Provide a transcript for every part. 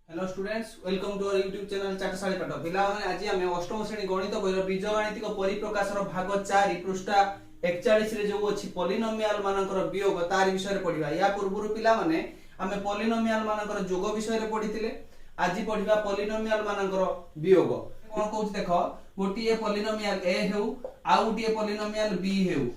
Hello students, welcome to our YouTube channel चाटशाली पाठ। पिला माने आज आमे अष्टम श्रेणी गणित बहिर बीजगणितिक परिप्रकाशर भाग 4 पृष्ठा 41 रे जो अछि पॉलिनोमियल मानकर वियोग तार विषय रे पढिबा। या पूर्वरु पिला माने आमे पॉलिनोमियल मानकर जोग विषय रे पढितिले। आज पढिबा पॉलिनोमियल मानकर वियोग। कोन कहूछ देखो, गोटिए पॉलिनोमियल a हेउ आ गोटिए पॉलिनोमियल b हेउ।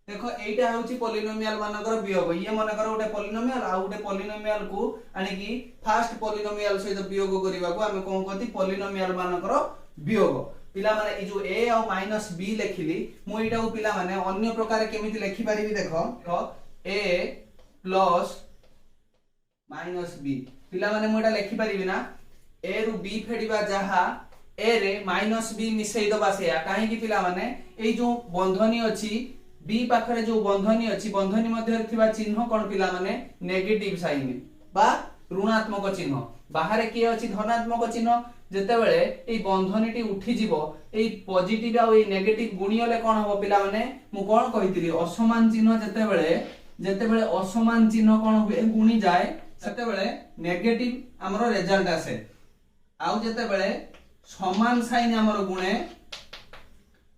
देखो एटा होची पॉलिनोमियल मानकर वियोग। ये मानकर गोटे पॉलिनोमियल आ गोटे पॉलिनोमियल को आनी कि फर्स्ट पॉलिनोमियल सहित वियोग करिबा को हमें कोन कहती पॉलिनोमियल मानकर वियोग। पिला माने ए जो a और माइनस b लिखिली, मु एटा को पिला माने अन्य प्रकार केमिति लिखि परिबी। देखो a प्लस माइनस b। पिला माने मु एटा लिखि परिबी ना, a रु b फेडिबा जहा a रे माइनस b मिसई दबा सेया। काहे कि पिला माने ए जो बंधनी अछि b पाखरे जो बंधनी अछि, बंधनी मध्य थिबा चिन्ह कोन पिला माने नेगेटिव साइन बा ऋणात्मक चिन्ह। बाहर के अछि धनात्मक चिन्ह। जेते बेले ए बंधनीटी उठी जिवो, ए पॉजिटिव आ ए नेगेटिव गुणियले कोन हो पिला माने मु कोन कहितली असमान चिन्ह। जेते बेले असमान चिन्ह कोन होए गुणी जाय, सेते बेले नेगेटिव हमरो रिजल्ट आसे। आउ जेते बेले समान साइन हमरो गुणे,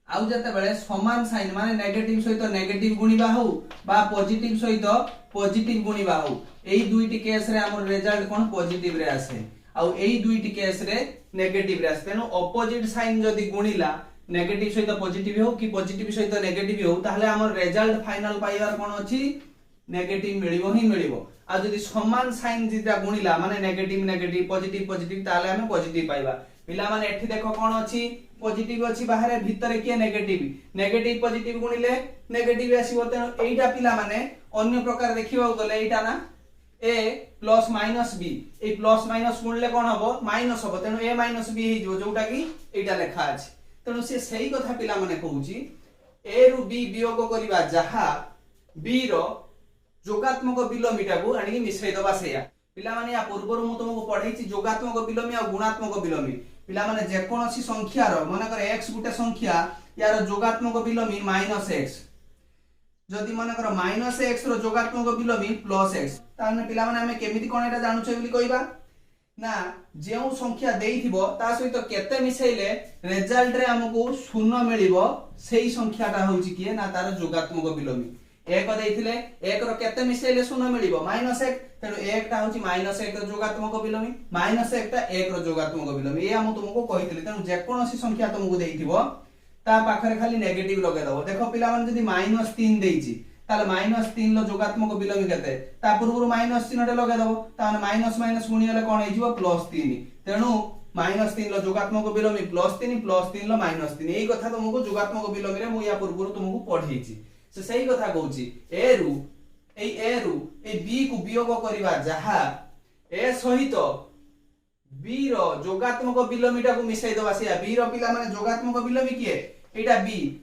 आउ जते बेले समान साइन माने नेगेटिव सहित नेगेटिव गुणिबा हो बा पॉजिटिव सहित पॉजिटिव गुणिबा हो, एई दुईटी केस रे हमर रिजल्ट कोन पॉजिटिव रे आसे। आउ एई दुईटी केस रे नेगेटिव रे आसे। तेनु ऑपोजिट साइन जदी गुणिला नेगेटिव सहित पॉजिटिव हो कि पॉजिटिव सहित नेगेटिव हो, ताहले हमर रिजल्ट फाइनल पाइबार कोन अछि नेगेटिव मिलिबो ही मिलिबो। आ जदी समान साइन जिता गुणिला माने नेगेटिव नेगेटिव पॉजिटिव पॉजिटिव, ताहले हमें पॉजिटिव पाइबा। पिला माने एठी देखो कोन अछि पॉजिटिव अछि, बाहर भीतर के नेगेटिव। नेगेटिव पॉजिटिव गुणिले नेगेटिव आसीबो। तेनु एइटा पिला माने अन्य प्रकार देखिबो गले एइटा ना a plus minus b। A plus minus गुणले कोन हबो माइनस हबो। तेनु a माइनस b हे जो जोटा कि एइटा लेखा अछि। तेनु से सही कथा पिला माने कहूची a रु b वियोग करिबा जहा b रो जोगात्मक बिलोमीटा को आनी मिसई दबा सेया। पिला माने या पूर्वरु मु तुमको पढाइछि जोगात्मक बिलोमी आ गुणात्मक बिलोमी। पिला माने जे कोनोसी संख्या रो माने कर x गुटे संख्या यार जोगात्मक बिलोमी माइनस x, जदि माने कर माइनस x रो जोगात्मक बिलोमी प्लस x, ताने पिला माने हमें केमिति कोन एटा जानु छै बोली कहबा ना, जेउ संख्या देइथिबो ता सहित केते मिसैले रिजल्ट रे हमकु शून्य मिलिबो, सेही संख्याटा होउची किए ना तार जोगात्मक बिलोमी। एक देइथिले एक रो केते मिसैले शून्य मिलिबो माइनस 1। तेनु एक ता होची माइनस 1 रो जोगात्मक बिलोमी, माइनस 1 ता 1 रो जोगात्मक बिलोमी। ए हम तुमको कहितले। तेनु जे कोनोसी संख्या तुमको देइथिबो ता पाखरे खाली नेगेटिव लगे दबो। देखो पिला माने जदी माइनस 3 देइची, ताले माइनस 3 लो जोगात्मक बिलोमी केते, ता पूर्वरु माइनस चिन्हटे लगे दबो। ताने माइनस माइनस गुणियले कोन हेजिबो प्लस 3। तेनु माइनस 3 लो जोगात्मक बिलोमी प्लस 3 लो माइनस 3। एई कथा तुमको जोगात्मक बिलोमी रे मु या पूर्वरु तुमको पढेइची। से सही कथा कहूची a रु ए b को वियोग करिबा जहा a सहित b रो जोगात्मक बिलोमीटा को मिसई दबा से। b रो पिला माने जोगात्मक बिलोमी किए एटा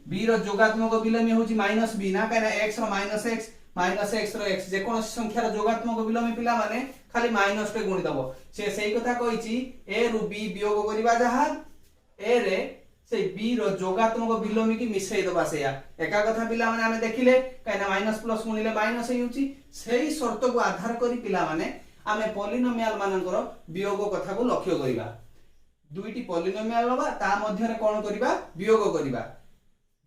b रो जोगात्मक बिलोमी होची माइनस b ना, काना x रो माइनस x रो x जे कोन संख्या रो जोगात्मक बिलोमी पिला माने खाली माइनस पे गुणी दबो। से सही कथा कहिची a रु b वियोग करिबा जहा a रे से b रो जोगात्मक बिलोमी की मिसई दबा सेया। एका कथा पिला माने हमें देखिले काइना माइनस प्लस गुणिले माइनस हेउची, सेही शर्त को आधार करी पिला माने हमें पॉलिनोमियल मानकर वियोग कथा को लक्ष्य करिबा। दुईटी पॉलिनोमियल लबा ता मध्य रे कोन करिबा वियोग करिबा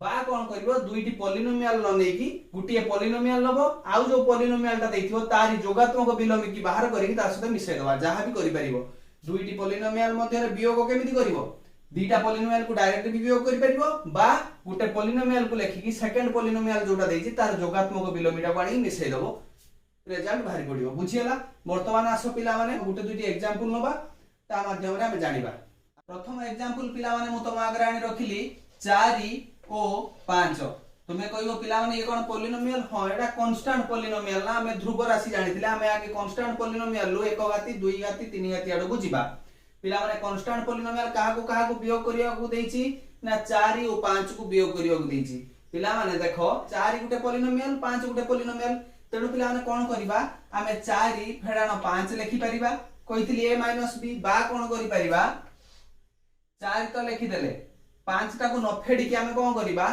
बा कोन करिवो दुईटी पॉलिनोमियल ल नेकी गुटिए पॉलिनोमियल लबो, आउ जो पॉलिनोमियल ता देथिवो तारी जोगात्मक बिलोमी की बाहर करिकि तार साथे मिसई दबा। जहा भी करि परिबो दुईटी पॉलिनोमियल मध्य रे वियोग केमिति करिवो, दीटा पॉलिनोमियल को डायरेक्ट भी वियोग करि परिबो बा गुटे पॉलिनोमियल को लेखिकी सेकंड पॉलिनोमियल जोटा देइछि तार जोगात्मक बिलोमीटा को आनी मिसई दबो, रिजल्ट भारी पडिबो। बुझियला। वर्तमान आसो पिला माने गुटे दुईटी एग्जांपल नबा, ता माध्यम रे हम जानिबा। प्रथम एग्जांपल पिला माने मु तम आगरे आनी रखिली 4 और 5। तुमे कहइबो पिला माने ये कोन पॉलिनोमियल? हां एटा कांस्टेंट पॉलिनोमियल ना, हमें ध्रुव राशि जानिथिले। हमें आगे कांस्टेंट पॉलिनोमियल लो 1 घाती 2 घाती 3 घाती आडो बुझिबा। पिला माने कांस्टेंट पॉलिनोमियल काहा को वियोग करिया को देइछि ना 4 और 5 को वियोग करिया को देइछि। पिला माने देखो 4 गुटे पॉलिनोमियल 5 गुटे पॉलिनोमियल। तेनु पिला माने कोन करिबा हमें 4 फेडानो 5 लिखि परिबा। कहितली a - b बा कोन करि परिबा 4 तो लिखि देले 5 टा को न फेडी के हमें कोन करिबा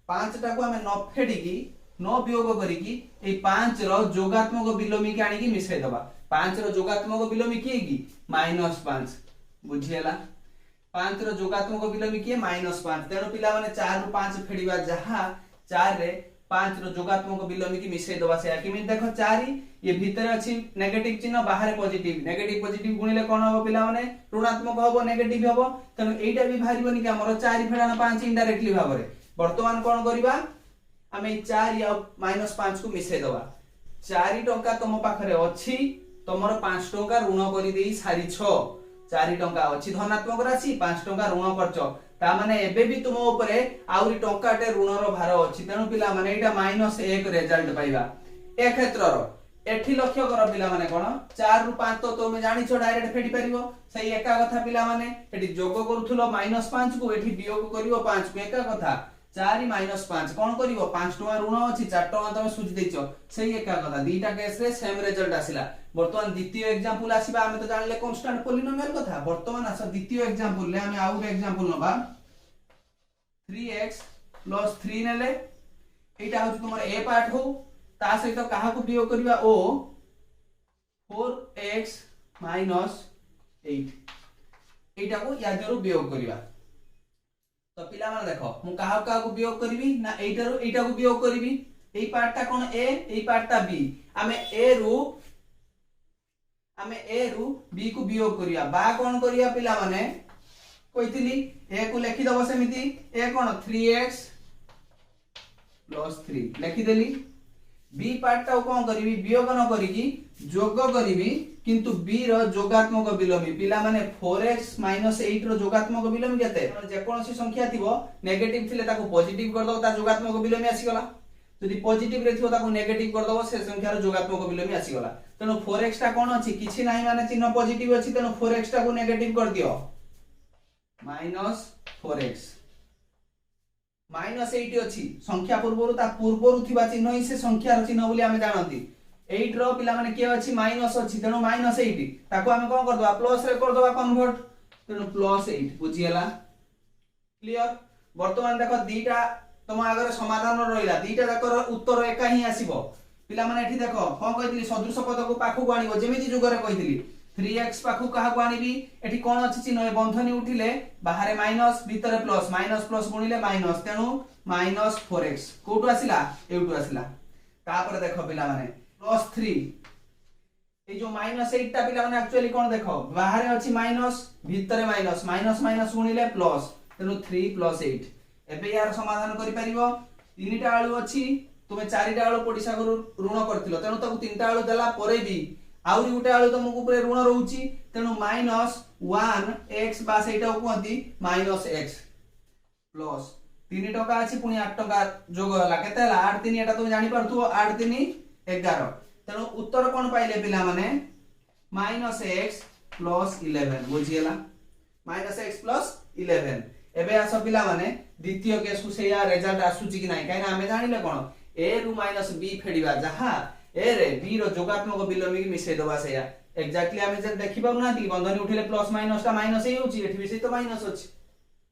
5 टा को हमें न फेडी की न वियोग करिकी ए 5 रो जोगात्मक विलोमी के आनी की मिसै दबा 5 रो जोगात्मक विलोमी किए की -5 बुझियला 5 रो जोगात्मक विलोमी किए -5 तेणु पिला माने 4 रु 5 फेडिबा जहा 4 रे 5 रो जोगात्मक विलोमी की मिसै दबा से किमि देखो 4 ये भीतर अछि नेगेटिव चिन्ह बाहर पॉजिटिव नेगेटिव पॉजिटिव गुणिले कोन हो पिला माने ऋणात्मक होबो नेगेटिव होबो तेणु एटा भी बाहरिबोनी कि हमर 4 फेडाना 5 इनडायरेक्टली भाबरे वर्तमान कोन करबा आमे 4 या -5 को मिसै दबा 4 टंका तम पाखरे अछि तमर 5 टंका ऋण करि देई सारी छ 4 टंका अछि धनात्मक राशि 5 टंका ऋण करछ ता माने एबे भी तुम ऊपरे आउरी टंकाटे ऋण रो भार अछि तेनु पिला माने एटा -1 रिजल्ट पाइबा ए क्षेत्र रो एठी लक्ष्य कर पिला माने कोन 4 रु 5 तो तुम जानि छ डायरेक्ट फेडी परिबो सही एका कथा पिला माने एठी जोग करूथलो -5 को एठी वियोग करिवो 5 को एका कथा 4 -5 कोन करिवो 5 टका ऋण अछि 4 टका तमे सुझि दैछो सही एका कथा दीटा केस रे सेम रिजल्ट आसिला वर्तमान द्वितीय एग्जांपल आसीबा हमें तो जानले कांस्टेंट पॉलिनोमियल कथा वर्तमान आस द्वितीय एग्जांपल ले हमें आउर एग्जांपल नबा 3x + 3 नेले एटा होछ तुमर ए पार्ट हो ता सहित कहा को वियोग करबा ओ 4x - 8 एटा को या जरो वियोग करबा तो पिला माने देखो मु कहा को वियोग करबी ना एटारो एटा को वियोग करबी एई पार्टटा कोन ए एई पार्टटा बी आमे ए रु बी को वियोग करिया बा कोन करिया पिला माने कहितली ए को लिखि दबो सेमिति ए कोन 3x + 3 लिखि देली बी पार्टटा कोन करबी वियोग न करिकी जोग करबी किंतु बी रो जोगात्मक विलोमी पिला माने 4x - 8 रो जोगात्मक विलोमी केते जे कोनसी संख्या थिबो नेगेटिव थिले ताको पॉजिटिव कर दो ता जोगात्मक विलोमी आसी गला यदि पॉजिटिव रे थिबो ताको नेगेटिव कर दबो से संख्या रो जोगात्मक विलोमी आसी गला तेनो 4x टा कोन अछि किछि नाही माने चिन्ह पॉजिटिव अछि तेनो 4x टा को नेगेटिव कर दियो -4x -8 अछि संख्या पूर्वरु ता पूर्वरु थिबा चिन्ह ही से संख्या रो चिन्ह बोली हमें जानंती 8 रो पिला माने के अछि माइनस अछि तेनो -8 ताको हमें कोन कर दबा प्लस रे कर दबा कन्वर्ट तेनो +8 बुझियला क्लियर वर्तमान देखो दीटा तुम आगे समाधान रहिला दीटा जाकर उत्तर एका ही आसीबो पिला माने एठी देखो कोन कहितली सदृश पद को पाखु आनिबो जेमिति जुगरे कहितली 3x पाखु कहा को आनिबी एठी कोन अछि चिन्ह बंधनी उठिले बाहरे माइनस भीतर प्लस माइनस प्लस गुणिले माइनस तेनु -4x कोटु आसिला एउटु आसिला तापर देखो पिला माने +3 ए जो -8 टा पिला माने एक्चुअली कोन देखो बाहरे अछि माइनस भीतर माइनस माइनस माइनस गुणिले प्लस तेनु 3 + 8 एबे यार समाधान करि परिबो तीनटा आळु अछि तुमे चारिटा आळु पडिसा करू ऋण करथिलो तेनु ताकू तीनटा आळु देला परे भी आउरी गुटे आळु तुमको ऊपर ऋण रहउची तेनु -1x बा सेटा कोंती -x प्लस 3 टका अछि पुनी 8 टका जोग होला केते हला 8 3 एटा तुम जानि परथु 8 3 11 तेनु उत्तर कोन पाइले पिला माने -x + 11 बुझियला -x + 11 एबे आस पिला माने द्वितीय केस को सेया रिजल्ट आसुची कि नाही काइना हमें जानिले कोन a रु -b फेडिबा जहा a रे b रो जोगात्मक विलोमी की मिसै दबा सेया एक्जेक्टली हमें जे देखि पाउ ना दी बंधनी उठिले प्लस माइनस ता माइनस ही होची एठी भी तो माइनस अछि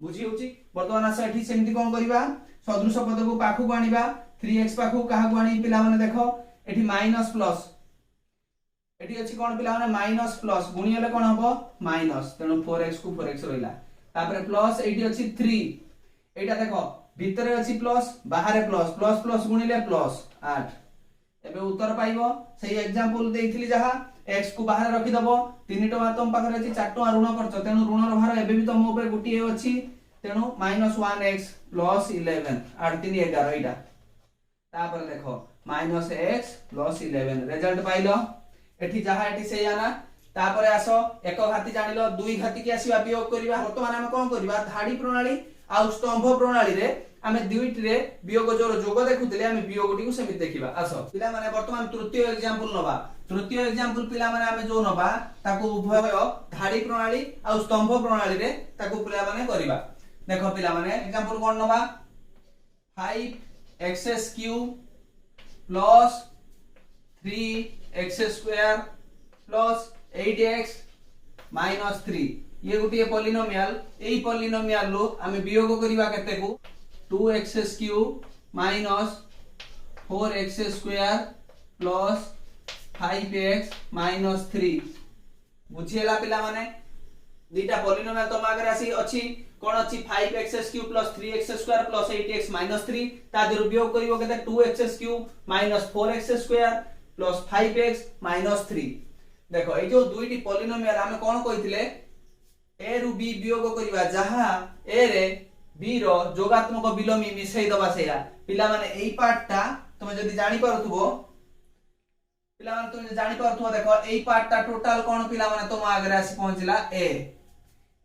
बुझी होची वर्तमान आस एठी सेमति कोन करबा सदृश पद को पाखु को आनिबा 3x पाखु कहा को आनी पिला माने देखो एठी माइनस प्लस एठी अछि कोन पिला माने माइनस प्लस गुणिले कोन हबो माइनस तेनु 4x को 4x रहिला तापर प्लस एठी अछि 3 एटा देखो भीतर अछि प्लस बाहर प्लस प्लस प्लस गुणिले प्लस 8 एबे उत्तर पाइबो सही एग्जांपल देइथिली जहा x को बाहर रखि दबो 3 टका तुम पाखरे अछि 4 टका ऋण करछ तेनु ऋण रो भार एबे भी तुम ऊपर गुटी अछि तेनु -1x + 11 8 3 11 एटा तापर देखो -x + 11 रिजल्ट पाइलो एठी जहा एठी से आना तापर आसो एक घाती जानिलो दुई घाती के आसीबा वियोग करबा वर्तमान हम कोन करबा धाडी प्रणाली आ स्तंभ प्रणाली रे आमे दुईट रे वियोग जोर जोग देखुतले आमे वियोगटी को समित देखिबा आसो पिला माने वर्तमान तृतीय एग्जांपल नबा तृतीय एग्जांपल पिला माने आमे जो नबा ताको उभय धाडी प्रणाली आ स्तंभ प्रणाली रे ताको पिला माने करबा देखो पिला माने एग्जांपल कोन नबा 5x³ + 3x² + 8x - 3 ये गुटिए पॉलिनोमियल एई पॉलिनोमियल लो आमे वियोग करिबा केते को 2x³ - 4x square plus 5x minus 3 बुझिएला पिला माने दीटा पॉलिनोमियल तो आगे राशि अछि कोन अछि 5x cube plus 3x square plus 8x minus 3 ता देर उपयोग करिवो केते 2x cube minus 4x square plus 5x minus 3 देखो ए जो दुईटी पॉलिनोमियल हम कोन कहिथिले a रु b वियोग करिवा जहा a रे b रो जोगात्मक विलोमी मिसई दबा सेया पिला माने एई पार्टटा तुमे जदी जानि पारुथबो पिला माने तुमे जानि पारुथबो देखो एई पार्टटा टोटल कोन पिला माने तुम आगे राशि पहुंचला a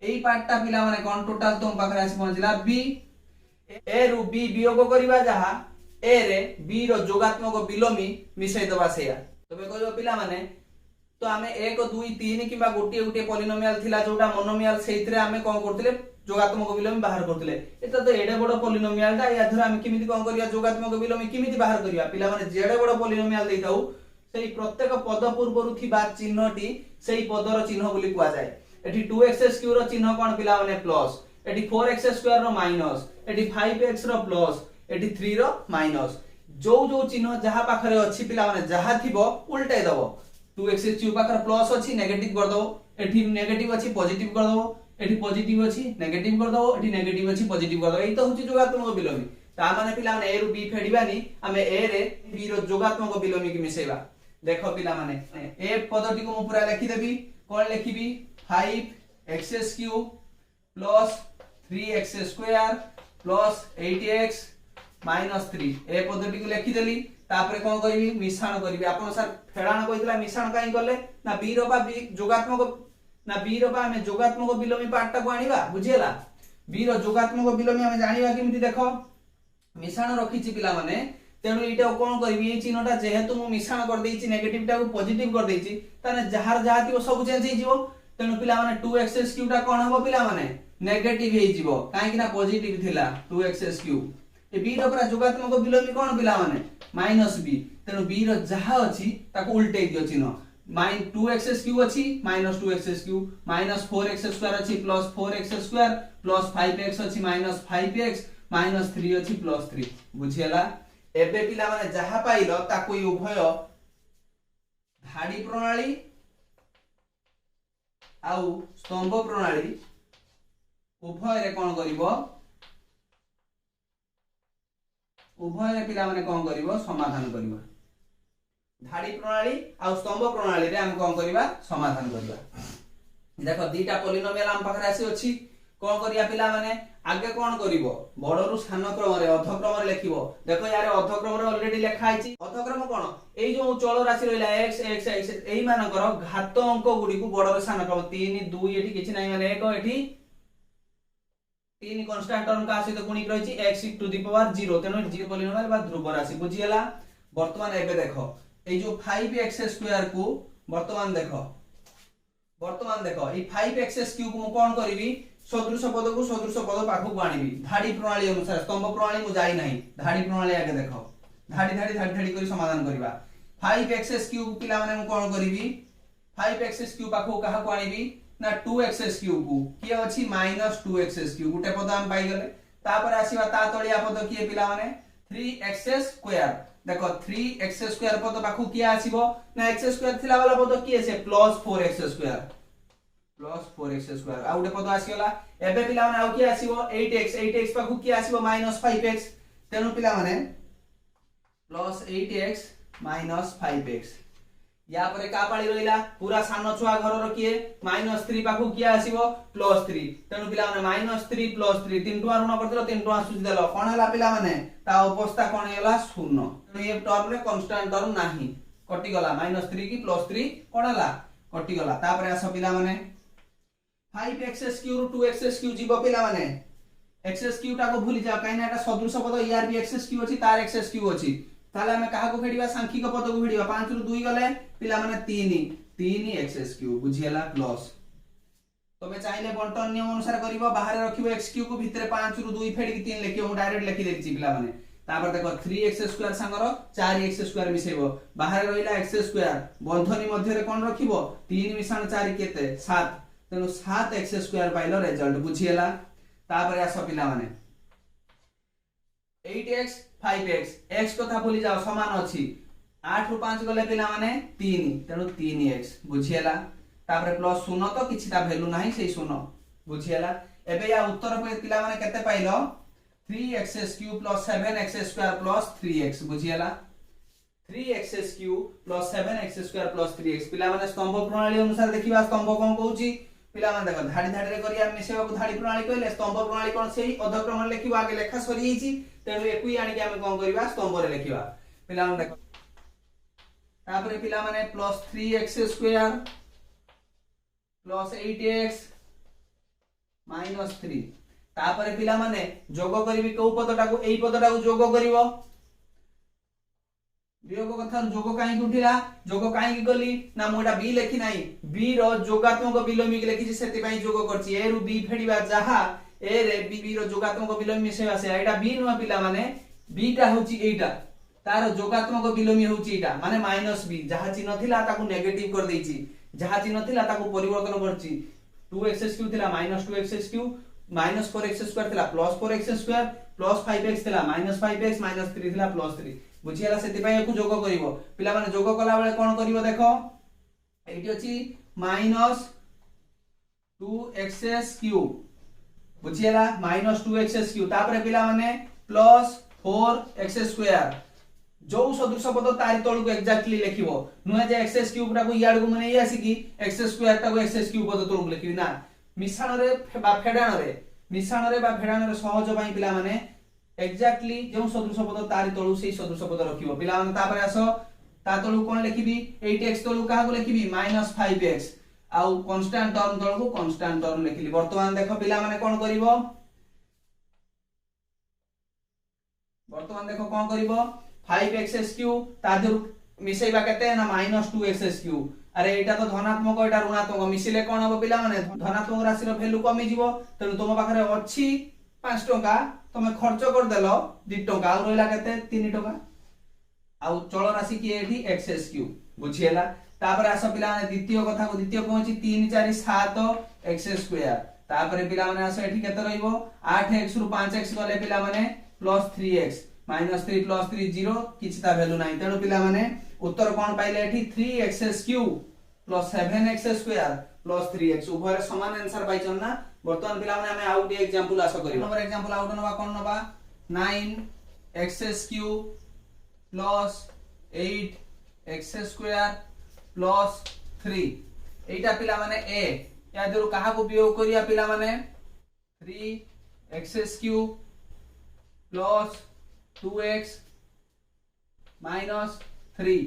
एई पार्टटा पिला माने कोन टोटल तुम पाखरे राशि पहुंचला b a रु b वियोग करिवा जहा a रे b रो जोगात्मक विलोमी मिसई दबा सेया तबे कहलो पिला माने तो आमे 1 2 3 किबा गोटे गोटे पॉलिनोमियल थिला जोटा मोनोमियल सेइतरे आमे कोन करथिले जोगात्मक विलोमी बाहर करथिले एता तो एडे बडो पॉलिनोमियल ता या धर आमे किमिति कोन करिया जोगात्मक विलोमी किमिति बाहर करिया पिला माने जेडे बडो पॉलिनोमियल देइताउ सेई प्रत्येक पद पूर्वरु थिबा चिन्हटी सेई पदर चिन्ह बोली कुआ जाय एठी 2x³ रो चिन्ह कोन पिला माने प्लस एठी 4x² रो माइनस एठी 5x रो प्लस एठी 3 रो माइनस जो जो चिन्ह जहा पाखरे अछि पिला माने जहा थिबो उल्टाई दबो 2x³ पाखर प्लस अछि नेगेटिव कर दो एठी नेगेटिव अछि पॉजिटिव कर दो एठी पॉजिटिव अछि नेगेटिव कर दो एठी नेगेटिव अछि पॉजिटिव कर दो एई तो होची जोगात्मक विलोमी ता माने पिला माने a रु b फेडिबानी हमें a रे b रो जोगात्मक विलोमी की मिसेबा देखो पिला माने a पदटी को मु पूरा लिखि देबी कोन लिखिबी 5x³ plus 3x² plus 8x minus 3 ए पदटी को लिखि देली तापरे कोन करबी मिश्रण करबी आपण सर फेडाण कहितला मिश्रण काई करले ना b रो बा जोगात्मक ना b रो बा हमें जोगात्मक विलोमी पार्टटा को आनिबा बुझियला b रो जोगात्मक विलोमी हमें जानिबा किमिति देखो मिश्रण रखिछि पिला माने तेनु इटा कोन करबी ए चिन्हटा जेहेतु मु मिश्रण कर देइछि नेगेटिव टा को पॉजिटिव कर देइछि ताने जहार जहातिबो सब चेंज हे जिवो तेनु पिला माने 2x³ टा कोन हबो पिला माने नेगेटिव हे जिवो काहे कि ना पॉजिटिव थिला 2x³ ए b रो पूरा जोगात्मक विलोमी कोन पिला माने -b तेनु b रो जहा अछि ताको उल्टे दियो चिन्ह -2x³ अछि -2x³ -4x² अछि +4x² +5x अछि -5x -3 अछि +3 बुझियला एबे पिला माने जहा पाइलो ताको ई उभय धाडी प्रणाली आउ स्तंभ प्रणाली उभय रे कोन करिवो उभय पिला माने कोन करिवो समाधान करिवो धाडी प्रणाली आ स्तंभ प्रणाली रे हम कोन करिवा समाधान करिवा देखो दीटा पॉलिनोमियल हम पाखरे आसी अछि कोन करिया पिला माने आगे कोन करिवो बडरु स्थान क्रम रे अधक्रम रे लिखिवो देखो यारे अधक्रम रे ऑलरेडी लिखा आइछि अधक्रम कोन एई जो चल राशि रहिला x x x एई मानकर घात अंक गुडी को बडरु स्थान क्रम 3 2 एठी किछि नै माने 1 एठी 3 कांस्टेंट टर्म का सहित गुणिक रहिछि x टू द पावर 0 तेनो 0 पॉलिनोमियल बा ध्रुव राशि बुझियला वर्तमान एबे देखो ए जो 5x² को वर्तमान देखो ई 5x³ को मु कोन करबी सदृश पद पाखु को आनिबी धाडी प्रणाली अनुसार स्तंभ प्रणाली मु जाई नाही धाडी प्रणाली आगे देखो धाडी करी समाधान करबा 5x³ पिला माने मु कोन करबी 5x³ पाखु काहा को आनिबी ना 2x³ को किए अछि -2x³ गुटे पद हम पाई गले तापर आसीबा ता तळिया पद किए पिला माने 3x² देखो 3x² पद पाखु किए आसीबो ना x² थिला वाला पद किए से +4x² आ उटे पद आसीगला एबे पिला माने आउ किए आसीबो 8x पाखु किए आसीबो -5x तेनु पिला माने +8x -5x या परे का पाळी रहिला पूरा सानो छुआ घर रो किए -3 पाखु किए आसीबो +3 तेनु पिला माने -3 +3 3 टुआ ऋण करदिलो 3 टुआ सुझि देलो कोन हला पिला माने ता अवस्था कोन हेला 0 तेनु ये टर्म रे कांस्टेंट टर्म नाही कटि गला -3 की +3 कोन हला कटि गला तापर आसो पिला माने 5x³ 2x³ जीवो पिला माने x³ टा को भूली जा काइना एटा सदृश पद यार भी x³ अछि तार x³ अछि ताले हमें काहा को फेडिबा सांख्यिक पद को फेडिबा 5 रु 2 गले पिला माने 3x³ बुझियला प्लस तबे चाहिले बंटन नियम अनुसार करिवो बाहर रखिबो x³ को भितरे 5 रु 2 फेडी 3 लिखियो मु डायरेक्ट लिखि देछि पिला माने तापर देखो 3x² संगर 4x² मिसेबो बाहर रहिला x² बंधनी मध्य रे कोन रखिबो 3 मिश्रण 4 केते 7 तेनु 7x² पाइलो रिजल्ट बुझियला तापर आसो पिला माने 8x 5x x कथा भूली जाओ समान अछि 8 रु 5 गले पिला माने 3 तेनु 3x बुझियला तापर प्लस 0 तो किछिटा वैल्यू नाही सेही 0 बुझियला एबे या उत्तर पे पिला माने केते pilo 3x³ + 7x² + 3x बुझियला 3x³ + 7x² + 3x पिला माने स्तंभ प्रणाली अनुसार देखिबा स्तंभ कोन कहूची पिला माने देखो धाडी धाडी रे करिया मिसेबा को धाडी प्रणाली कहले स्तंभ प्रणाली कोन सेही अधक्रम लेखिबा आगे लेखा सरी हिची तेनु एकु आनी के हम कोन करबा स्तंभ रे लेखिबा पिला माने देखो तापर पिला माने +3x² + 8x -3 तापर पिला माने जोग करिवि को पदटा को एई पदटा को जोग करिवो वियोग कथा जोग काई उठिला जोग काई गली ना मोटा बी लेखि नाही बी रो जोगात्मक विलोमी लेखि जे सेति पई जोग करछि ए रु बी फेडिबा जहा ए रे बी रो जोगात्मक विलोमी मिसेबा से एटा बी नुवा पिला माने बी टा होछि एटा तार जोगात्मक विलोमी होछि एटा माने -b जहा चिन्ह थिला ताकू नेगेटिव कर देछि जहा चिन्ह थिला ताकू परिवर्तन करछि 2x³ थिला -2x³ -4x² थिला +4x² +5x थिला -5x -3 थिला +3 बुझियला सेति पय एकु जोग करिवो पिला माने जोग कला बेले कोन करिवो देखो एठी अछि -2x³ बुझियला -2x³ तापर पिला माने +4x² जो सदृश पद तारि तळु को एक्जेक्टली लेखिबो नुहे जे x³ टा को याड को माने आसी कि x² टा को x³ पद तळु को लेखिबि ना मिश्रण रे बा फेडाण रे सहज पई पिला माने एक्जेक्टली जो सदृश पद तारि तळु सेही सदृश पद रखिबो पिला माने तापर आसो ता तळु कोन लेखिबि 8x तळु काहा को लेखिबि -5x आउ कांस्टेंट टर्म तळु को कांस्टेंट टर्म लेखिली वर्तमान देखो पिला माने कोन करिवो वर्तमान देखो कोन करिवो 5x³ तादर मिसेबा केते ना -2x³ अरे एटा तो धनात्मक एटा ऋणात्मक मिसिले कोन हो पिला माने धनात्मक राशि रो वैल्यू कमी जिवो तेनु तुम पाखरे अछि 5 टका तमे खर्च कर देलो 2 टका आ रहला केते 3 टका आ चल राशि की एठी x³ बुझियला तापर आस पिला माने द्वितीय कथा को द्वितीय पहुंची 3 4 7 x² तापर पिला माने आस एठी केते रहइबो 8x रु 5x गले पिला माने +3x -3 + 3 0 किछता वैल्यू नाही तेनु पिला माने उत्तर कोन पाइले एठी 3x³ + 7x² + 3x उभय समान आंसर पाइछन ना वर्तमान पिला माने हमें आउट एग्जांपल आशा करियो नंबर एग्जांपल आउट नबा कोन नबा 9x³ + 8x² + 3 एटा पिला माने ए या जरु कहा को वियोग करिया पिला माने 3x³ + 2x - 3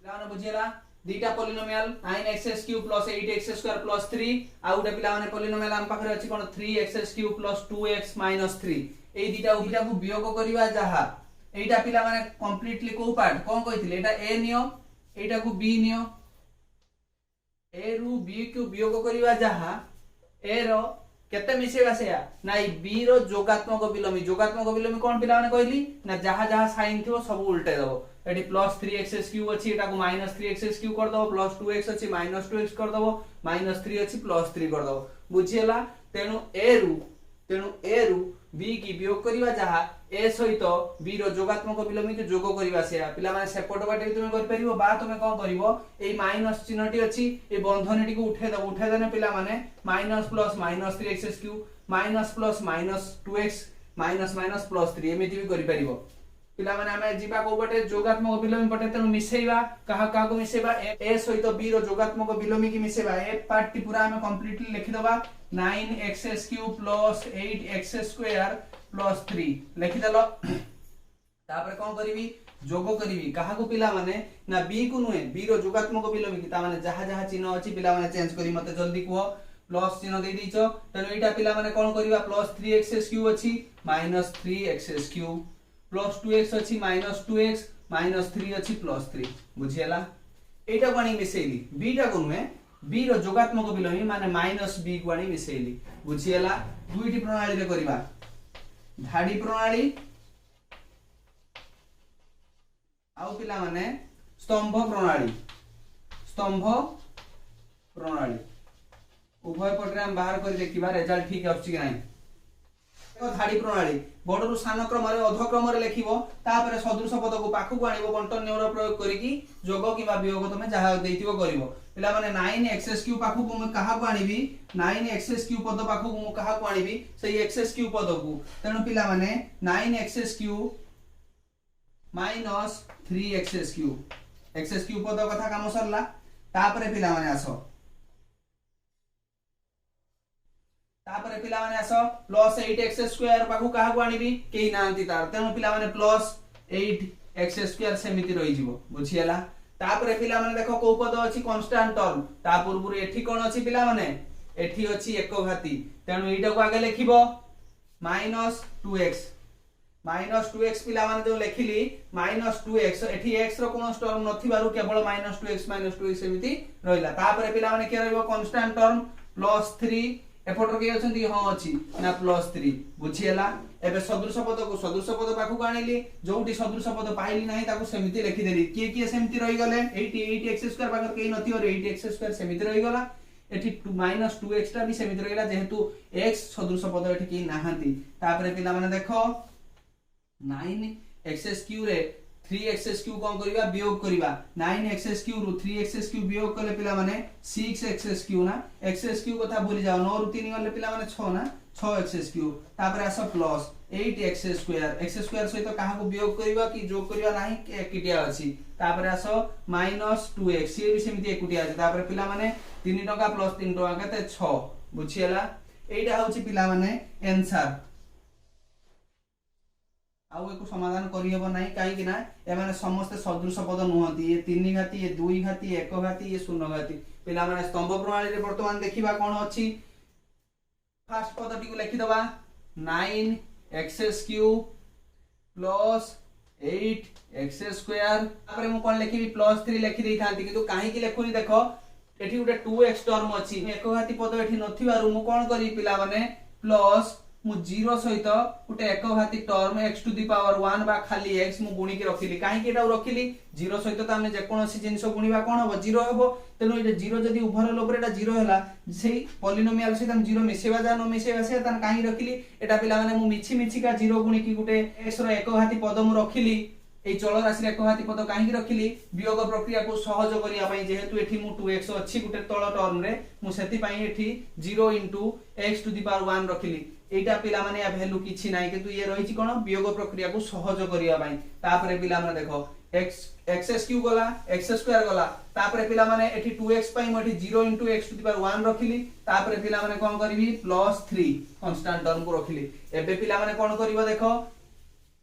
पिलाने बुझियला दीटा पॉलिनोमियल 9x³ + 8x² + 3 आ उडे पिलाने पॉलिनोमियल हम पाखरे अछि कोन 3x³ + 2x - 3 ए दीटा उबिटा को वियोग करिवा जहा एटा पिला माने कंप्लीटली को पार्ट कोन कहिथिले एटा ए नियो एटा को बी नियो ए रु बी को वियोग करिवा जहा ए रो केते मिसेबा सेया नाइ बी रो जोगात्मक विलोमी कोन पिला माने कहली ना जहा जहा साइन थिबो सब उल्टे दबो एटी +3x³ अछि एटा को -3x³ कर दबो +2x अछि -2x कर दबो -3 अछि +3 कर दबो बुझियला तेनु ए रु बी की वियोग करिवा जहा ए सहित बी रो जोगात्मक विलोमी के जोग करिवा सेया पिला माने सेपट बाटे तुमे कर परिबो बा तुमे कोन करिवो एई माइनस चिन्हटी अछि ए बंधनटी को उठे देने पिला माने -+ -3x³ -+ -2x -+ एमिति भी करि परिबो पिला माने हमें जीवा को बटे जोगात्मक विलोमी बटे तेनु मिसेइबा कहा को मिसेइबा ए सहित बी रो जोगात्मक विलोमी की मिसेइबा ए पार्ट टी पूरा हमें कंप्लीटली लिखि दबा 9x³ + 8x² + 3 लिखि देलो तापर कोन करिवि जोग करिवि कहा को पिला माने ना बी को नुए बी रो जोगात्मक विलोमी की ता माने जहा जहा चिन्ह अछि पिला माने चेंज करी मते जल्दी को प्लस चिन्ह दे दिछो तेनु एटा पिला माने कोन करिवा +3x³ अछि -3x³ +2x अछि -2x -3 अछि +3 बुझियला एटा कोनी मिसेइली बी टा को नुए बी रो जोगात्मक विलोमी माने -b को आनी मिसेइली बुझियला दुईटी प्रणाली रे करिवा धाडी प्रणाली आउ पिला माने स्तंभ प्रणाली उभय पटरे हम बाहर कर देखिबा रिजल्ट ठीक आछि कि नाही धाड़ी प्रणाली बड़रू सान क्रम अधक्रम लिखिबो तापर सदृश पद को पाखु को आनिबो बंटन नियम प्रयोग करिकी जोग किबा वियोग तमे जहा देइतिबो करिवो पिला माने 9 पाखु को म कहा को आनिबी 9 पद पाखु को म कहा को आनिबी सही x³ पद को तेनु पिला माने 9 माइनस 3 पद कथा काम सरला तापर पिला माने आसो तापर पिला माने आसो प्लस 8x² पाखु कहा को आनिबी केही नांती तार तेनु पिला माने प्लस 8x² सेमिति रहि जिवो बुझियला तापर पिला माने देखो को पद अछि कांस्टेंट टर्म ता पूर्वरु एठी कोन अछि पिला माने एठी अछि एक घाती तेनु एटा को आगे लिखिबो -2x पिला माने जो लिखिली -2x एठी x रो कोन टर्म नथिबारु केवल -2x सेमिति रहिला तापर पिला माने के रहइबो कांस्टेंट टर्म +3 एफोटर के अछंती हां अछि ना +3 बुझियला एबे सदृश पद पाखु को आनिली जोटी सदृश पद पाइली नाही ताको सेमिति लिखि देली के सेमिति रहि गले 8x² पाखर के नथि और 8x² सेमिति रहि गला एठी -2x टा भी सेमिति रहिला जेहेतु x सदृश पद एठी के नाहंती तापर पिला माने देखो 9x³ रे 3x³ कोन करिबा वियोग करिबा 9x³ रु 3x³ वियोग कले पिला माने 6x³ ना x³ कथा भूली जाओ 9 रु 3 गले पिला माने 6 ना 6x³ तापर आसो प्लस 8x² सहित कहा को वियोग करिबा कि जोग करिबा नाही एकिटिया अछि तापर आसो -2x ये भी सेमिति एकुटिया अछि तापर पिला माने 3 टका प्लस 3 टका केते 6 बुझियला एटा होछि पिला माने आंसर आउ एको समाधान करि हेबो नाही काई कि ना ए माने समस्त सदृश पद नहंती ये 3 घाती ये 2 घाती 1 घाती ये 0 घाती पिला माने स्तंभ प्रणाली रे वर्तमान देखिबा कोन अछि फर्स्ट पदटी को लिखि दबा 9x³ प्लस 8x² तापर मु कोन लिखिबी +3 लिखि देई थांती किंतु काहे कि लेखुनी देखो एठी उटे 2x टर्म अछि 1 घाती पद एठी नथिबारु मु कोन करी पिला माने प्लस मु 0 सहित उटे 1 घाती टर्म x⁴ बा खाली x मु गुणी के रखिली काहे कि एटा रखिली 0 सहित त हम जे कोनोसी जिंस गुणीबा कोन हो 0 हेबो तेनु ए 0 जदी उभर लोपर एटा 0 होला सेही पॉलिनोमियल से हम 0 मिसेबा जा न मिसेबा से तन काहे रखिली एटा पिला माने मु मिछि का 0 गुणी की गुटे x रो 1 घाती पद मु रखिली ए चल राशि 1 घाती पद काहे रखिली वियोग प्रक्रिया को सहज करिया पई जेहेतु एठी मु 2x अछि गुटे तळ टर्म रे मु सेति पई एठी 0 x⁴ रखिली एटा पिला माने या वैल्यू किछि नाही किंतु ये रहिछि कोन वियोग प्रक्रिया को सहज करिया पई तापरे पिला माने देखो x³ गला x² गला तापरे पिला माने एठी 2x पई मठी 0 x⁴ रखिली तापरे पिला माने कोन करबी +3 कांस्टेंट टर्म को रखिली एबे पिला माने कोन करबो देखो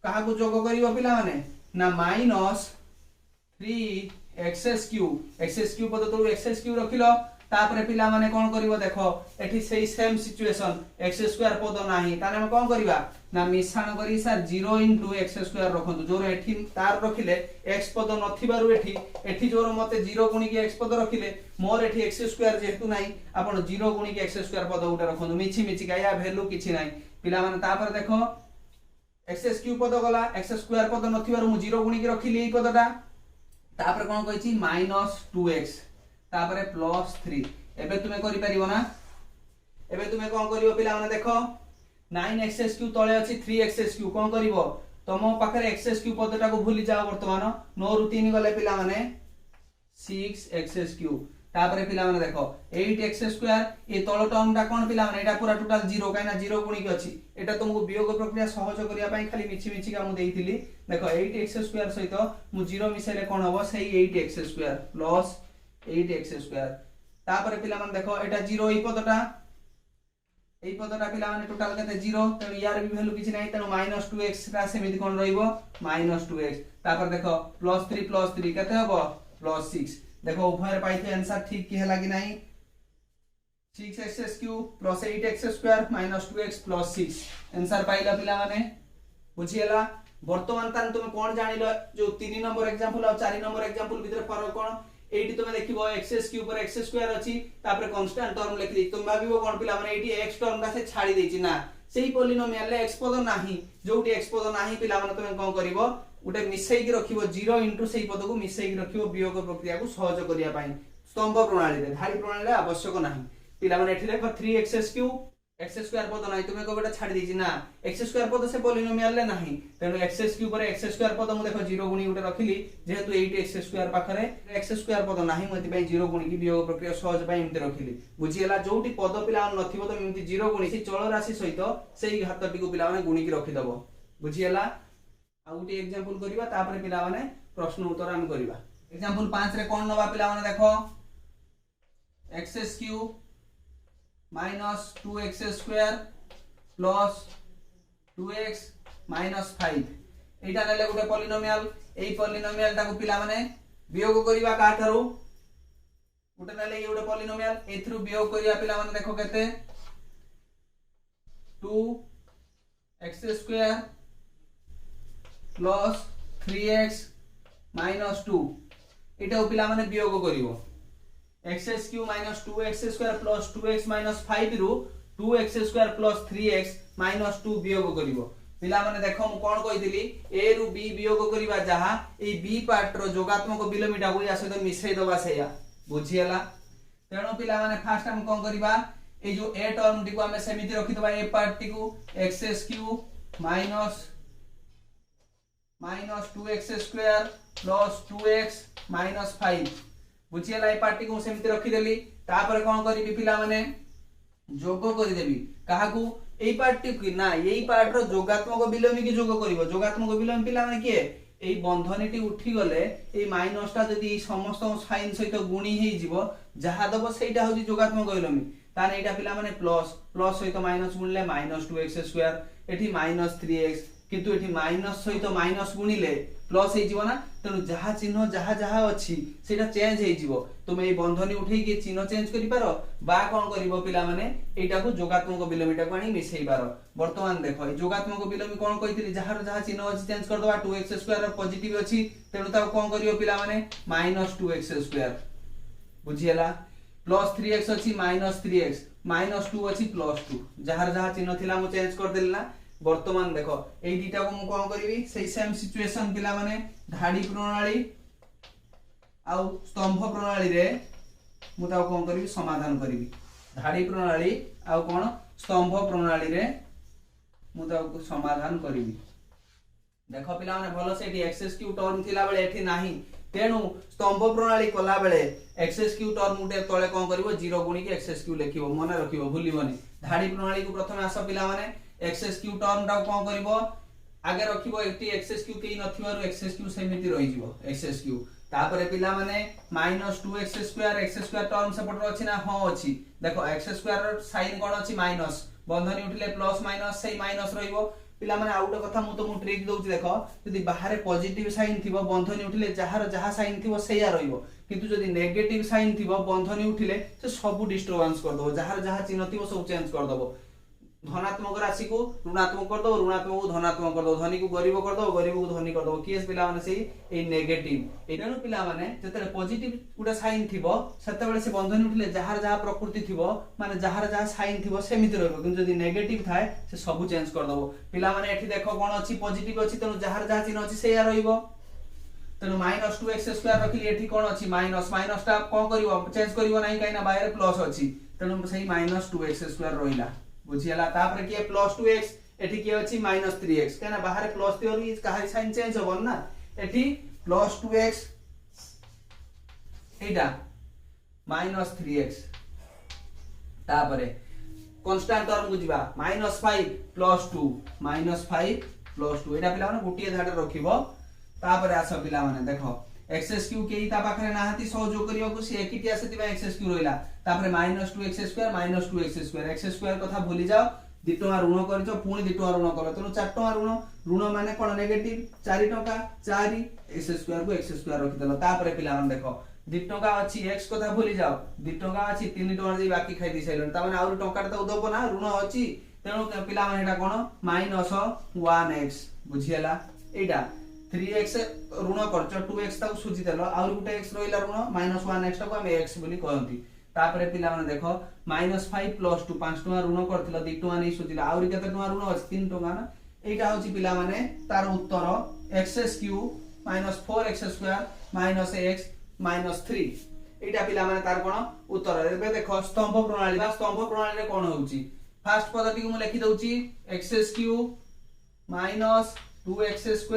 कहा को जोग करबो पिला माने ना -3x³ पद तो x³ रखिलो तापरे पिला माने कोन करिवो देखो एठी सेही सेम सिचुएशन x² पद नाही ताने हम कोन करिवा ना मिश्रण करी सर 0 x² रखंतु जोर एठी तार रखिले x पद नथिबारु एठी जोर मते 0 गुणी के x पद रखिले मोर एठी x² जेहेतु नाही आपण 0 गुणी के x² पद उटा रखंतु मिछि का या वैल्यू किछि नाही पिला माने तापर देखो x³ पद गला x² पद नथिबारु मु 0 गुणी के रखिली ए पदटा तापर कोन कहिछि -2x तापरे +3 एबे तुमे करि परिबो ना एबे तुमे कोन करिवो पिला माने देखो 9x³ तळे अछि 3x³ कोन करिवो तमो पाखरे x³ पदटा को भूली जाओ वर्तमान 9 रु 3 गले पिला माने 6x³ तापरे पिला माने देखो 8x² ए तळ टर्मटा कोन पिला माने एटा पूरा टोटल 0 काइना 0 गुणी के अछि एटा तुमको वियोग प्रक्रिया सहज करिया पई खाली मिछि का मु देइथिली देखो 8x² सहित मु 0 मिसेले कोन होबो सही 8x² प्लस 8x² तापर पिला माने देखो एटा 0 ए पदटा पिला माने टोटल केते 0 त यार भी वैल्यू किछि नाही त -2x रा सेमिति कोन रहइबो -2x तापर देखो +3 केते होबो +6 देखो उभय पाइथे आंसर ठीक कि हला कि नाही 6x³ + 8x² - 2x + 6 आंसर पाइला पिला माने बुझियला वर्तमान तान तुम कोन जानिलो जो 3 नंबर एग्जांपल और 4 नंबर एग्जांपल भीतर फरक कोन एटी तुम देखिबो x³ पर x² अछि तापर कांस्टेंट टर्म लिखली तुम भाबिबो कोन पिला माने एटी x टर्म ता से छाडी देछि ना सेही पॉलिनोमियल ले x पद नाही जोटी x पद नाही पिला माने तुम कोन करिवो उटे मिसई की रखिबो 0 * सेही पद को मिसई की रखिबो वियोग प्रक्रिया को सहज करिया पई स्तंभ प्रणाली रे धारी प्रणाली रे आवश्यक नाही पिला माने एठी देखो 3x³ एक्स स्क्वायर पद नाही तुमे कोबेटा छाडी देछि ना एक्स स्क्वायर पद से पॉलिनोमियल ले नाही तेनु एक्स क्यूब पर एक्स स्क्वायर पद मु देखो 0 गुणी उटे रखिली जेहेतु 8 एक्स स्क्वायर पाखरे एक्स स्क्वायर पद नाही मति पई 0 गुणी की वियोग प्रक्रिया सहज पई एमते रखिली बुझियला जोटी पद पिला नथिबो तो एमति 0 गुणी सी चल राशि सहित सेही हातटी को पिला माने गुणी की रखि दबो बुझियला आ उटी एग्जांपल करबा तापर पिला माने प्रश्न उत्तर हम करबा एग्जांपल 5 रे कोन नबा पिला माने देखो x cube minus 2x square plus 2x minus 5 एटा नेले गुटे पॉलिनोमियल एई पॉलिनोमियल ताको पिला माने वियोग करिवा का थारु गुटे नेले ए गुटे पॉलिनोमियल एथरु वियोग करिवा पिला माने देखो केते 2x square plus 3x minus 2 एटा पिला माने वियोग करिवो x cube minus 2x square plus 2x minus 5 रु 2x square plus 3x minus 2 वियोग करिवो पिला माने देखो मु कोन कहिदिली a रु b वियोग करिवा जहा ए b पार्ट रो जोगात्मक बिलोमीटा को या सहित मिसै दबा सेया बुझियला तेनो पिला माने फर्स्ट हम कोन करिवा ए जो a टर्म टी को हमें समिति रखि दबा a पार्ट टी को x cube minus 2x square plus 2x minus 5 बुझियला ए पार्टी को सेमिति रखि देली तापर कोन करिबी पिला माने जोग करि देबी काहाकू एई पार्टी की ना एई पार्ट रो जोगात्मक बिलोमी की जोग करिवो जोगात्मक बिलोमी पिला माने के एई बंधनीटी उठी गले एई माइनस ता जदी समस्त साइन सहित गुणी हेई जिवो जहा दबो सेटा होजी जोगात्मक बिलोमी ताने एटा पिला माने प्लस सहित माइनस गुणले -2x स्क्वायर एठी -3x किंतु एठी माइनस सहित माइनस गुणिले प्लस हे जीवो ना तेनु जहा चिन्ह जहा अछि सेटा चेंज हे जीवो तुमे ए बंधनी उठेई के चिन्ह चेंज करि पारो बा कोन करिवो पिला माने एटा को जोगात्मक बिलोमीटा को आनी मिसई पारो वर्तमान देखो ए जोगात्मक बिलोमी कोन कहितली जहा चिन्ह अछि चेंज कर दवा 2x स्क्वायर पॉजिटिव अछि तेनु ता कोन करिवो पिला माने -2x स्क्वायर बुझियला प्लस 3x अछि -3x -2 अछि +2 जहा चिन्ह थिला मु चेंज कर देली ना वर्तमान देखो ए दीटा को मु कोन करबी सेही सेम सिचुएशन पिला माने धाडी प्रणाली आउ स्तंभ प्रणाली रे मु ता कोन करबी समाधान करबी धाडी प्रणाली आउ कोन स्तंभ प्रणाली रे मु ता को समाधान करबी देखो पिला माने भलो से एटी एक्स क्यूब टर्म थिला बेले एठी नाही तेनु स्तंभ प्रणाली कला बेले एक्स क्यूब टर्म उटे तळे कोन करबो 0 गुणी के एक्स क्यूब लेखिबो मने रखिबो भूलिबोनी धाडी प्रणाली को प्रथमे आस पिला माने एक्स क्यूब टर्म टा कोन करबो आगे रखिबो एटी एक्स क्यूब केई नथिबारु एक्स क्यूब सेमिति रहि जिवो एक्स क्यूब तापरे पिला माने -2x स्क्वायर टर्म सेपट अछि ना हां अछि देखो x स्क्वायर साइन कोन अछि माइनस बंधनी उठिले प्लस माइनस सेही माइनस रहिबो पिला माने आउट कथा मु तो मु ट्रिक दउछि देखो यदि बाहर पॉजिटिव साइन थिबो बंधनी उठिले जहा साइन थिबो सेया रहिबो किंतु यदि नेगेटिव साइन थिबो बंधनी उठिले से सब डिस्टर्बेंस कर दबो जहा चिन्ह थिबो सब चेंज कर दबो धनात्मक राशि को ऋणात्मक कर दो ऋणात्मक को धनात्मक कर दो धनी को गरीब कर दो गरीब को धनी कर दो केस पिला माने सेही ए नेगेटिव एनु पिला माने जतरे पॉजिटिव गुडा साइन थिबो सेते बेले से बंधनी उठले जहा प्रकृति थिबो माने जहा साइन थिबो सेमिति रहबो किंतु यदि नेगेटिव थाए से सब चेंज कर दबो पिला माने एठी देखो कोन अछि पॉजिटिव अछि तनु जहा चिन्ह अछि सेया रहिबो तनु -2x स्क्वायर रखिली एठी कोन अछि माइनस ता कोन करिवो चेंज करिवो नाही काइना बाहर प्लस अछि तनु सेही -2x स्क्वायर रहिला बुझियला तापर के +2x एठी के अछि -3x केना बाहर plus theory Kahri sign change होबन ना एठी +2x एटा -3x तापर कांस्टेंट टर्म बुझिबा -5 +2 -5 +2 एटा पिला माने गुटिए धाडे रखिबो तापर आस पिला माने देखो x क्यूब के ता पाखरे नाहती सहयोग करियो को से एकिटिया सेतिबा x क्यूब रहिला तापर -2x square -2x square x square कथा भूली जाओ 2 टका ऋण करछो पुणी 2 टका ऋण कलो तनो 4 टका ऋण माने कोन नेगेटिव 4 टका 4 x स्क्वायर को x स्क्वायर रखि देलो तापर पिला माने देखो 2 टका अछि x कथा भूली जाओ 2 टका अछि 3 टका जे बाकी खाइ दी सैलन ता माने आउर टका त दबो ना ऋण अछि तेनो पिला माने एटा कोन -1x बुझियला एटा 3x ऋण करछ 2x ताऊ सुजी देलो आउर गुटे x रहिला ऋण -1x ताको हम x बोली कहंती तापरे पिला माने देखो -5 + 2 5 टका ऋण करथिलो 2 टका नै सुजिला आउर केते टका ऋण अछि 3 टका ना एटा होची पिला माने तार उत्तर x³ -4x² - x -3 एटा पिला माने तार कोन उत्तर एबे देखो स्तंभ प्रणाली रे कोन होउची फास्ट पदटी को मु लिखि दउची x³ minus 2x²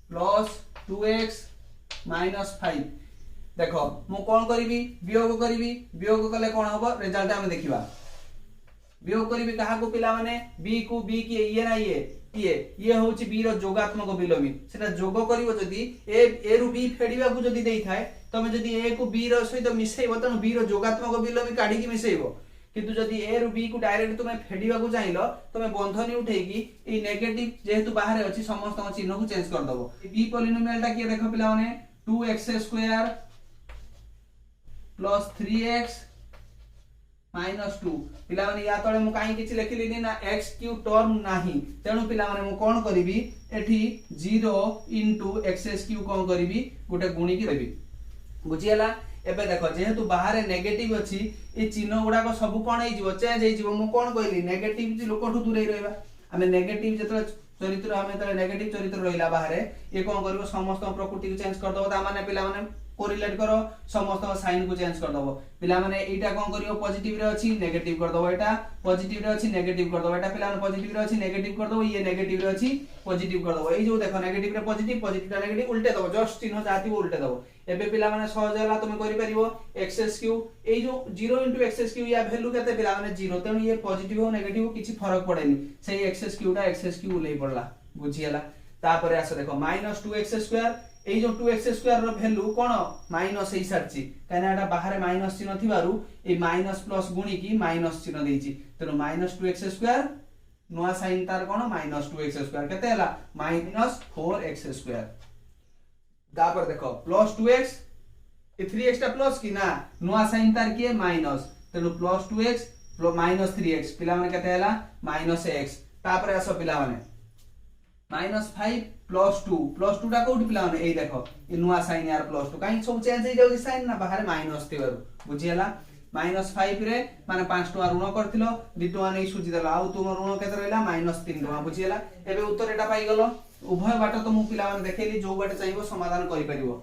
plus 2x minus 5। देखो मु कोन करिवि वियोग कले कोन हबो रिजल्ट हम देखिबा। वियोग करिवि काहा को पिला माने b को b की ये ना ये होची b रो जोगात्मक विलोमी सेटा जोग करिवो जदी a रु b फेडिबा को जदी देई थाए तमे जदी a को b रो सहित मिसेइबो तनु b रो जोगात्मक विलोमी काढी की मिसेइबो। किंतु जदी a रु b को डायरेक्ट तुमे फेडिबा को चाहिलो तमे बंधनी उठेकी ई नेगेटिव जेहेतु बाहर अछि समस्त चिन्ह को चेंज कर दबो। b पॉलिनोमियल टा के देखो पिला माने 2x² प्लस 3x माइनस 2 पिला माने या तळे मु काई किछि लेखिलिनी ना x³ टर्म नाही तेनु पिला माने मु कोन करिवि एठी 0 * x³ कोन करिवि गोटे गुणी की देबी। बुझियला। एबे देखो जेहेतु बाहर नेगेटिव अछि ए चिन्ह गुडा को सब कोन हे जिवो चेंज हे जिवो। मु कोन कहली नेगेटिव जी लोकठु दूर रहइबा हमें नेगेटिव जतले चरित्र हमें तळे नेगेटिव चरित्र रहिला बाहर ए कोन करबो समस्त प्रकृति को चेंज कर दबो ता माने पिला माने कोरिलेट करो समस्त साइन को चेंज कर दबो। पिला माने एटा कोन करियो पॉजिटिव रे अछि नेगेटिव कर दबो एटा पॉजिटिव रे अछि नेगेटिव कर दबो एटा पिला माने पॉजिटिव रे अछि नेगेटिव कर दबो ये नेगेटिव रे अछि पॉजिटिव कर दबो। ए जो देखो नेगेटिव रे पॉजिटिव पॉजिटिव रे नेगेटिव उल्टे दबो जस्ट चिन्ह जाति उल्टे दबो। एबे पिला माने सहज होला तुम करि परिबो x³ ए जो 0 * x³ या वैल्यू केते पिला माने 0 तेनु ये पॉजिटिव हो नेगेटिव किछि फरक पड़ेनी सेही x³ टा x³ उलै पड़ला। बुझियला। तापरे आसे देखो -2x² ए जो 2x² रो वैल्यू कोन माइनस हे सरची काना एटा बाहर माइनस चिन्ह थिबारु ए माइनस प्लस गुणी की माइनस चिन्ह देइची तेनु -2x² नोआ साइन तार कोन -2x² केते हला -4x²। तापर देखो +2x ए 3x टा प्लस की ना नोआ साइन तार की माइनस तेनु +2x -3x पिला माने केते हला -x। तापर आसो पिला माने -5 +2 टा कोठी पिला माने ए देखो ए नोआ साइन यार +2 काई सब चेंज हे जाउ साइन ना बाहर माइनस थिबारु। बुझियला। -5 रे माने 5 टका ऋण करथिलो 2 टका नै सुजी देला आ तुम ऋण केते रहला -3 टका। बुझियला। एबे उत्तर एटा पाई गलो उभय बाट तो मु पिला माने देखेली जो बाट चाहिबो समाधान करि परिबो।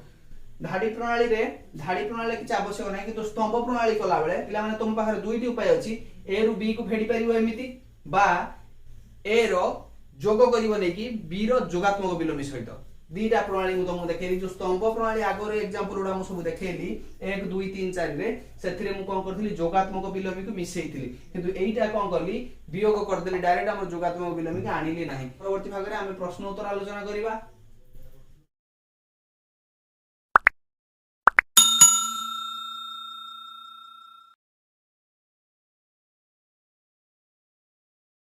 धाडी प्रणाली किछ आवश्यक नै कि तो स्तंभ प्रणाली कला बेले पिला माने तुम पाखरे दुईटी उपाय अछि a रु b को फेडी परिबो एमिति बा a रो जोग करिवो नै कि b रो जोगात्मक विलोमी सहित दीटा प्रणाली मु तुमको देखेली। जो स्तंभ प्रणाली आगो रे एग्जांपल उडा मु सब देखेली 1 2 3 4 रे सेथिरे मु कोन करथिली जोगात्मक विलोमी को मिसेइथिली किंतु एइटा कोन करली वियोग करदेली डायरेक्ट हम जोगात्मक विलोमी के आनिली नाही। परवर्ती भाग रे हम प्रश्न उत्तर आलोचना करिबा।